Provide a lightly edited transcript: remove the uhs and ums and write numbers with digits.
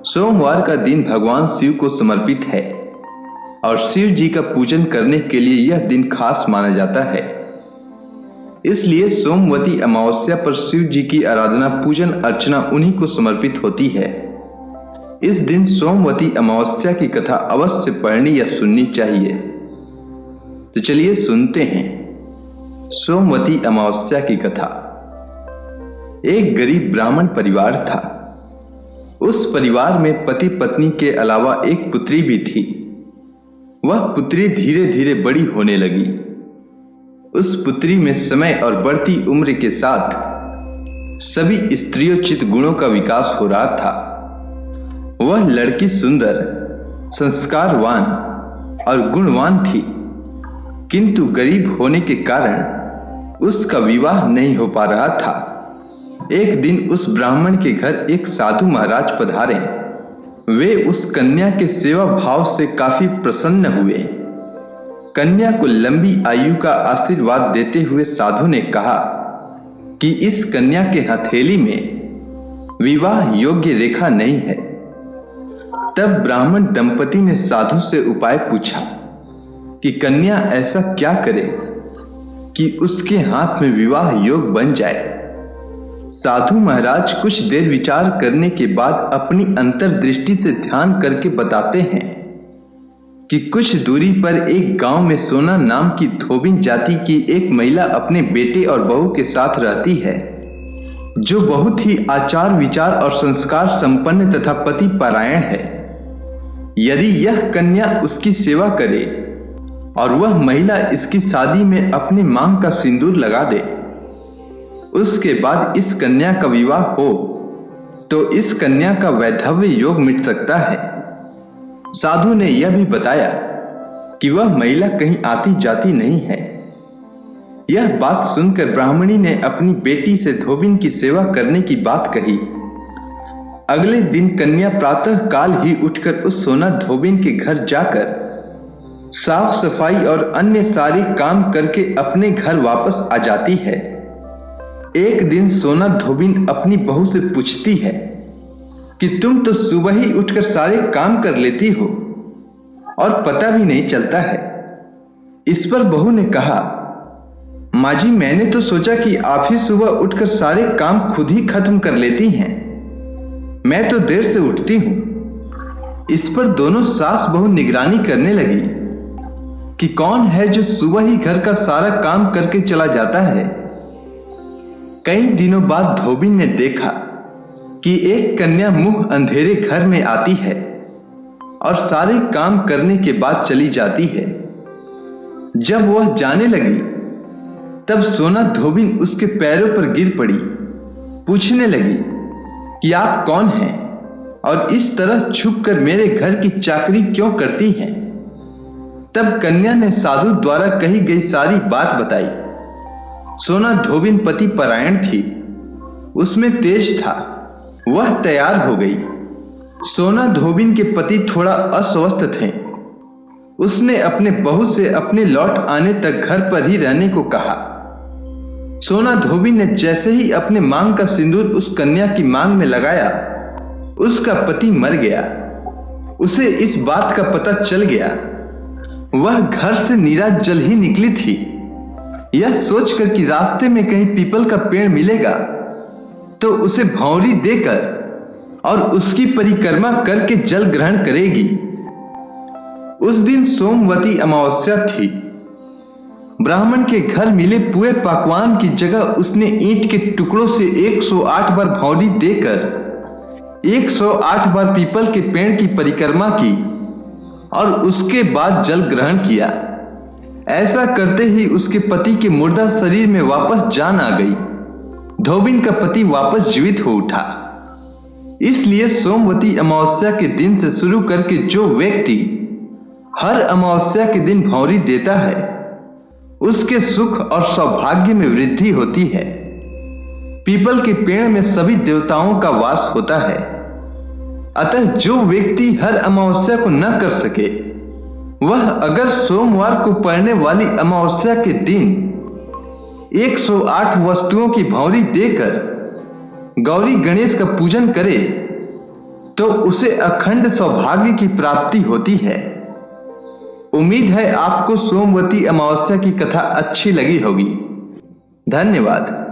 सोमवार का दिन भगवान शिव को समर्पित है और शिव जी का पूजन करने के लिए यह दिन खास माना जाता है। इसलिए सोमवती अमावस्या पर शिव जी की आराधना पूजन अर्चना उन्हीं को समर्पित होती है। इस दिन सोमवती अमावस्या की कथा अवश्य पढ़नी या सुननी चाहिए। तो चलिए सुनते हैं सोमवती अमावस्या की कथा। एक गरीब ब्राह्मण परिवार था। उस परिवार में पति पत्नी के अलावा एक पुत्री भी थी। वह पुत्री धीरे धीरे बड़ी होने लगी। उस पुत्री में समय और बढ़ती उम्र के साथ सभी स्त्रियोचित गुणों का विकास हो रहा था। वह लड़की सुंदर, संस्कारवान और गुणवान थी, किंतु गरीब होने के कारण उसका विवाह नहीं हो पा रहा था। एक दिन उस ब्राह्मण के घर एक साधु महाराज पधारे। वे उस कन्या के सेवा भाव से काफी प्रसन्न हुए। कन्या को लंबी आयु का आशीर्वाद देते हुए साधु ने कहा कि इस कन्या के हथेली में विवाह योग्य रेखा नहीं है। तब ब्राह्मण दंपति ने साधु से उपाय पूछा कि कन्या ऐसा क्या करे कि उसके हाथ में विवाह योग बन जाए। साधु महाराज कुछ देर विचार करने के बाद अपनी अंतर्दृष्टि से ध्यान करके बताते हैं कि कुछ दूरी पर एक गांव में सोना नाम की धोबिन जाति की एक महिला अपने बेटे और बहू के साथ रहती है, जो बहुत ही आचार विचार और संस्कार संपन्न तथा पति परायण है। यदि यह कन्या उसकी सेवा करे और वह महिला इसकी शादी में अपनी मांग का सिंदूर लगा दे, उसके बाद इस कन्या का विवाह हो तो इस कन्या का वैधव्य योग मिट सकता है। साधु ने यह भी बताया कि वह महिला कहीं आती जाती नहीं है। यह बात सुनकर ब्राह्मणी ने अपनी बेटी से धोबिन की सेवा करने की बात कही। अगले दिन कन्या प्रातः काल ही उठकर उस सोना धोबिन के घर जाकर साफ सफाई और अन्य सारे काम करके अपने घर वापस आ जाती है। एक दिन सोना धोबिन अपनी बहू से पूछती है कि तुम तो सुबह ही उठकर सारे काम कर लेती हो और पता भी नहीं चलता है। इस पर बहू ने कहा, माँ जी, मैंने तो सोचा कि आप ही सुबह उठकर सारे काम खुद ही खत्म कर लेती हैं। मैं तो देर से उठती हूं। इस पर दोनों सास बहू निगरानी करने लगी कि कौन है जो सुबह ही घर का सारा काम करके चला जाता है। कई दिनों बाद धोबिन ने देखा कि एक कन्या मुंह अंधेरे घर में आती है और सारे काम करने के बाद चली जाती है। जब वह जाने लगी तब सोना धोबिन उसके पैरों पर गिर पड़ी। पूछने लगी कि आप कौन हैं और इस तरह छुपकर मेरे घर की चाकरी क्यों करती हैं। तब कन्या ने साधु द्वारा कही गई सारी बात बताई। सोना धोबिन पति परायण थी, उसमें तेज था। वह तैयार हो गई। सोना धोबिन के पति थोड़ा अस्वस्थ थे। उसने अपने बहू से अपने लौट आने तक घर पर ही रहने को कहा। सोना धोबिन ने जैसे ही अपने मांग का सिंदूर उस कन्या की मांग में लगाया, उसका पति मर गया। उसे इस बात का पता चल गया। वह घर से नीराज जल ही निकली थी। यह सोचकर कि रास्ते में कहीं पीपल का पेड़ मिलेगा तो उसे भौंरी देकर और उसकी परिक्रमा करके जल ग्रहण करेगी। उस दिन सोमवती अमावस्या थी। ब्राह्मण के घर मिले पुए पकवान की जगह उसने ईंट के टुकड़ों से 108 बार भौंरी देकर 108 बार पीपल के पेड़ की परिक्रमा की और उसके बाद जल ग्रहण किया। ऐसा करते ही उसके पति के मुर्दा शरीर में वापस जान आ गई। धोबिन का पति वापस जीवित हो उठा। इसलिए सोमवती अमावस्या के दिन से शुरू करके जो व्यक्ति हर अमावस्या के दिन भौंरी देता है, उसके सुख और सौभाग्य में वृद्धि होती है। पीपल के पेड़ में सभी देवताओं का वास होता है। अतः जो व्यक्ति हर अमावस्या को न कर सके, वह अगर सोमवार को पड़ने वाली अमावस्या के दिन 108 वस्तुओं की भौंरी देकर गौरी गणेश का पूजन करे तो उसे अखंड सौभाग्य की प्राप्ति होती है। उम्मीद है आपको सोमवती अमावस्या की कथा अच्छी लगी होगी। धन्यवाद।